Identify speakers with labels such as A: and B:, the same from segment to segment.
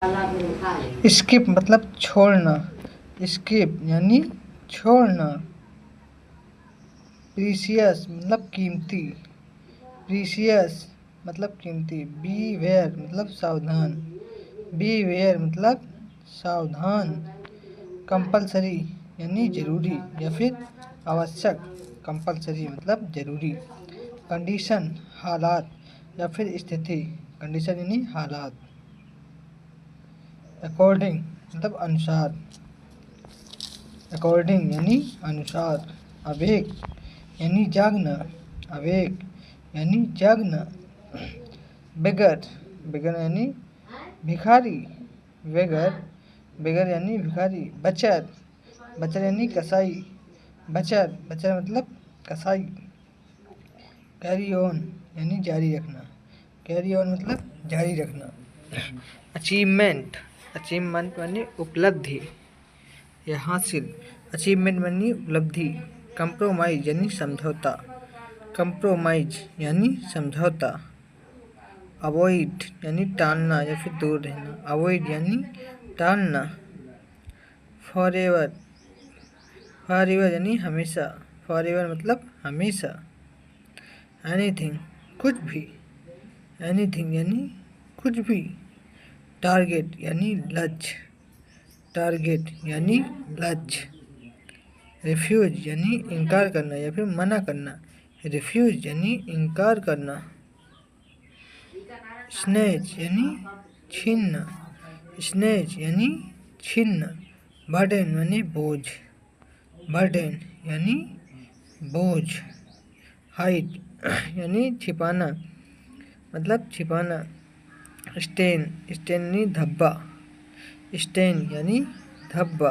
A: Skip मतलब छोड़ना, skip यानी छोड़ना। प्रीसियस मतलब कीमती, प्रीसियस मतलब कीमती। बी वेयर मतलब सावधान, बी वेयर मतलब सावधान। कंपलसरी यानी जरूरी या फिर आवश्यक, कंपलसरी मतलब जरूरी। कंडीशन हालात या फिर स्थिति, कंडीशन यानी हालात। अकॉर्डिंग मतलब अनुसार, अकॉर्डिंग यानी अनुसार। अवेक यानी जागना, अवेक यानी जागना। बेगर, बेगर यानी भिखारी, बेगर, बेगर यानी भिखारी। बचर, बचर यानी कसाई, बचर, बचर मतलब कसाई। कैरी ऑन यानी जारी रखना, कैरी ऑन मतलब जारी रखना। अचीवमेंट, अचीवमेंट यानी उपलब्धि या हासिल, अचीवमेंट यानी उपलब्धि। कंप्रोमाइज यानी समझौता, कंप्रोमाइज यानी समझौता। अवॉइड यानी टालना या फिर दूर रहना, अवॉइड यानी टालना। फॉरएवर, फॉरएवर यानी हमेशा, फॉरएवर मतलब हमेशा। एनीथिंग कुछ भी, एनीथिंग यानी कुछ भी। टारगेट यानी लक्ष्य, टारगेट यानी लक्ष्य। रिफ्यूज यानी इनकार करना या फिर मना करना, रिफ्यूज यानी इनकार करना। स्नेच यानी छीनना, स्नेच यानी छीनना। बर्डन यानी बोझ, बर्डन यानी बोझ। हाइड यानी छिपाना मतलब छिपाना। स्टेन, स्टेन यानी धब्बा, स्टेन यानी धब्बा।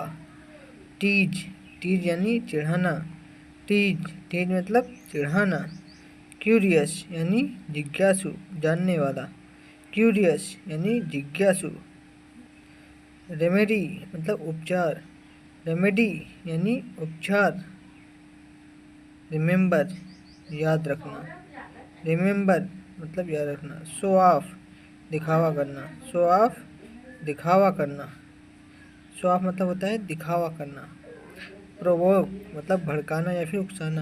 A: टीज, टीज यानी चिढ़ाना, टीज, टीज मतलब चिढ़ाना। क्यूरियस यानी जिज्ञासु, जानने वाला, क्यूरियस यानी जिज्ञासु। रेमेडी मतलब उपचार, रेमेडी यानी उपचार। रिमेंबर याद रखना, रिमेंबर मतलब याद रखना। शो ऑफ दिखावा करना, शो ऑफ दिखावा करना, शो ऑफ मतलब होता है दिखावा करना। प्रोवोक मतलब भड़काना या फिर उकसाना,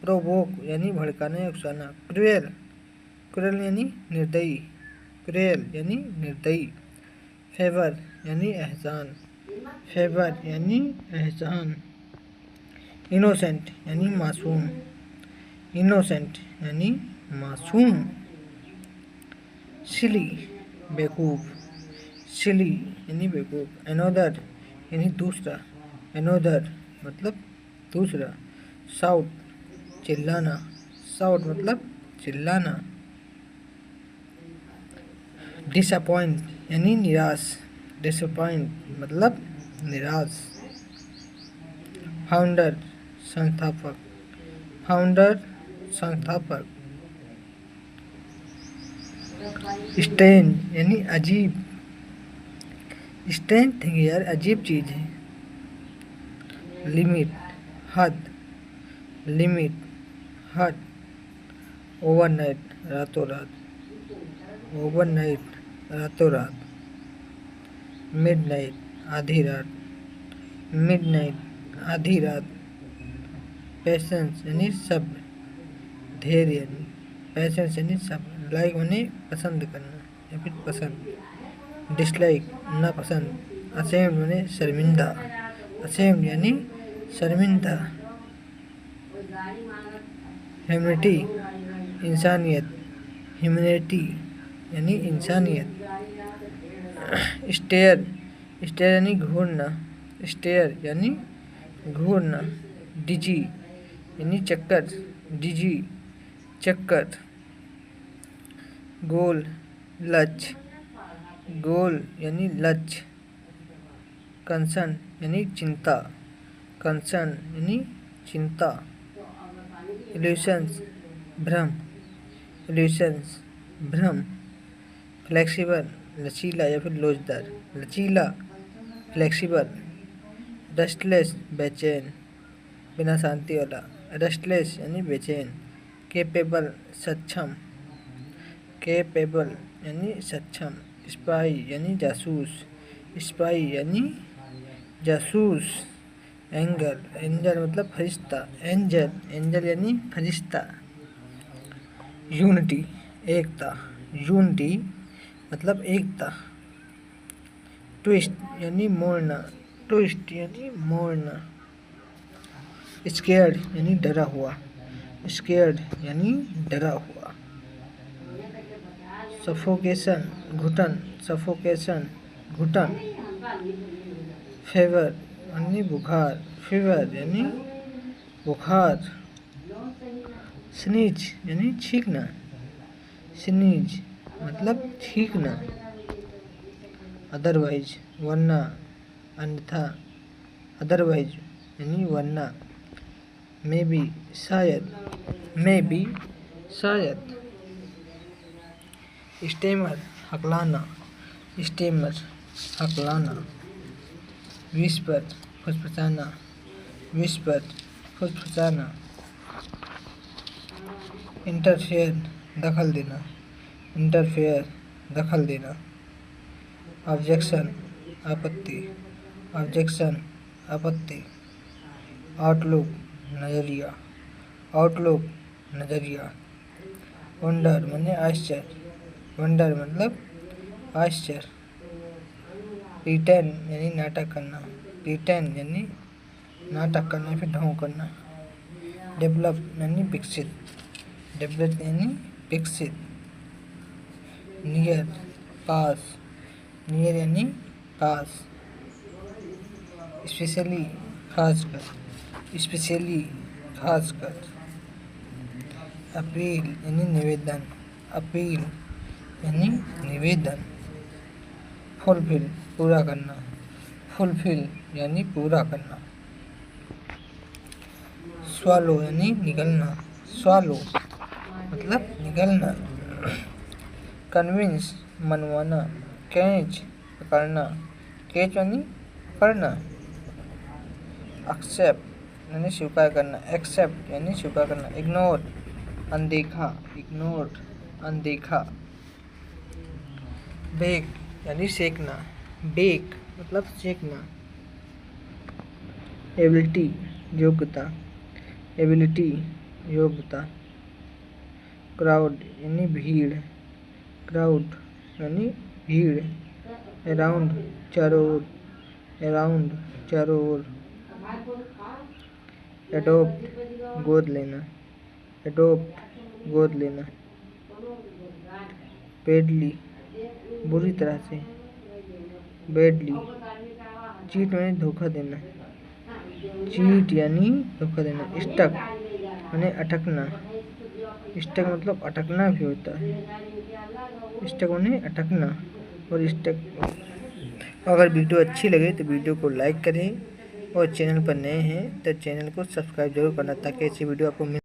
A: प्रोवोक यानी भड़काना या उकसाना। क्रूएल, क्रूएल यानी निर्दयी, क्रूएल यानी निर्दयी। फेवर यानी एहसान, फेवर यानी एहसान। इनोसेंट यानी मासूम, इनोसेंट यानी मासूम। सिली बेवकूफ़, सिली यानी बेवकूफ़। अनोदर यानी दूसरा, अनोदर मतलब दूसरा। साउट चिल्लाना, साउट मतलब चिल्लाना। डिसअपॉइंट यानी निराश, डिसअपॉइंट मतलब निराश। फाउंडर संस्थापक, फाउंडर संस्थापक। स्ट्रेंज यानी अजीब, स्ट्रेंज थिंग यार अजीब चीज़ है। लिमिट हद, लिमिट हद। ओवरनाइट रातों रात, ओवरनाइट रातों रात। मिडनाइट आधी रात, मिडनाइट आधी रात। पेशेंस यानी सब्र, धैर्य यानी पेशेंस यानी सब्र। लाइक यानी पसंद करना या फिर पसंद। डिसलाइक नापसंद। असेम्ड यानी शर्मिंदा, असेम्ड यानी शर्मिंदा। ह्यूमैनिटी इंसानियत, ह्यूमैनिटी यानी इंसानियत। स्टेयर, स्टेयर यानी घूरना, स्टेयर यानी घूरना। डिजी यानी चक्कर, डिजी चक्कर। गोल लक्ष्य, गोल यानी लक्ष्य। कंसर्न यानी चिंता, कंसर्न यानी चिंता। इल्यूशंस भ्रम, इल्यूशंस भ्रम। फ्लेक्सिबल लचीला या फिर लोचदार, लचीला फ्लेक्सिबल। रेस्टलेस बेचैन बिना शांति वाला, रेस्टलेस यानी बेचैन। कैपेबल सक्षम, कैपेबल यानी सक्षम। स्पाई यानी जासूस, स्पाई यानी जासूस। एंगल, एंजल मतलब फरिश्ता, एंजल, एंजल यानी फरिश्ता। यूनिटी, एकता, यूनिटी मतलब एकता। ट्विस्ट यानी मोड़ना, ट्विस्ट यानी मोड़ना। स्केयर्ड यानी डरा हुआ, स्केयर्ड यानी डरा हुआ। सफोकेशन, घुटन, सफोकेशन, घुटन। फेवर यानी बुखार, फीवर यानी बुखार। स्नीज यानी छींकना, स्नीज मतलब छींकना। अदरवाइज वरना, अन्यथा, अदरवाइज यानी वरना। मे बी शायद, मे बी शायद। स्टेमर हकलाना, स्टेमर हकलाना। विस्पर फुसफुसाना, विस्पर फुसफुसाना। इंटरफेयर दखल देना, इंटरफेयर दखल देना। ऑब्जेक्शन आपत्ति, ऑब्जेक्शन आपत्ति। आउटलुक नज़रिया, आउटलुक नज़रिया। वंडर माने आश्चर्य, वंडर मतलब आश्चर्य। प्रीटेंड यानी नाटक करना, प्रीटेंड यानी नाटक करना फिर ढोंग करना। डेवलप यानी विकसित, डेवलप यानी विकसित। नियर पास, नियर यानी पास। स्पेशली खासकर, स्पेशली खासकर। अपील यानी निवेदन, अपील यानी निवेदन। फुलफिल पूरा करना, फुलफिल यानी पूरा करना। स्वालो यानी निगलना, स्वालो मतलब निगलना। कन्विंस मनवाना। कैच पकड़ना, कैच यानी पकड़ना। एक्सेप्ट यानी स्वीकार करना, एक्सेप्ट यानी स्वीकार करना। इग्नोर अनदेखा, इग्नोर अनदेखा। बेक यानी सेकना, बेक मतलब सेकना। एबिलिटी योग्यता, एबिलिटी योग्यता। क्राउड यानी भीड़, क्राउड यानी भीड़। अराउंड चारों ओर, अराउंड चारों ओर। एडोप्ट गोद लेना, एडोप्ट गोद लेना। बैडली बुरी तरह से, बैडली। चीट यानी धोखा देना, चीट यानी धोखा देना। स्टक यानी अटकना, स्टक मतलब अटकना भी होता है, स्टक यानी अटकना। और स्टक। अगर वीडियो अच्छी लगे तो वीडियो को लाइक करें और चैनल पर नए हैं तो चैनल को सब्सक्राइब जरूर करना ताकि ऐसी वीडियो आपको मिल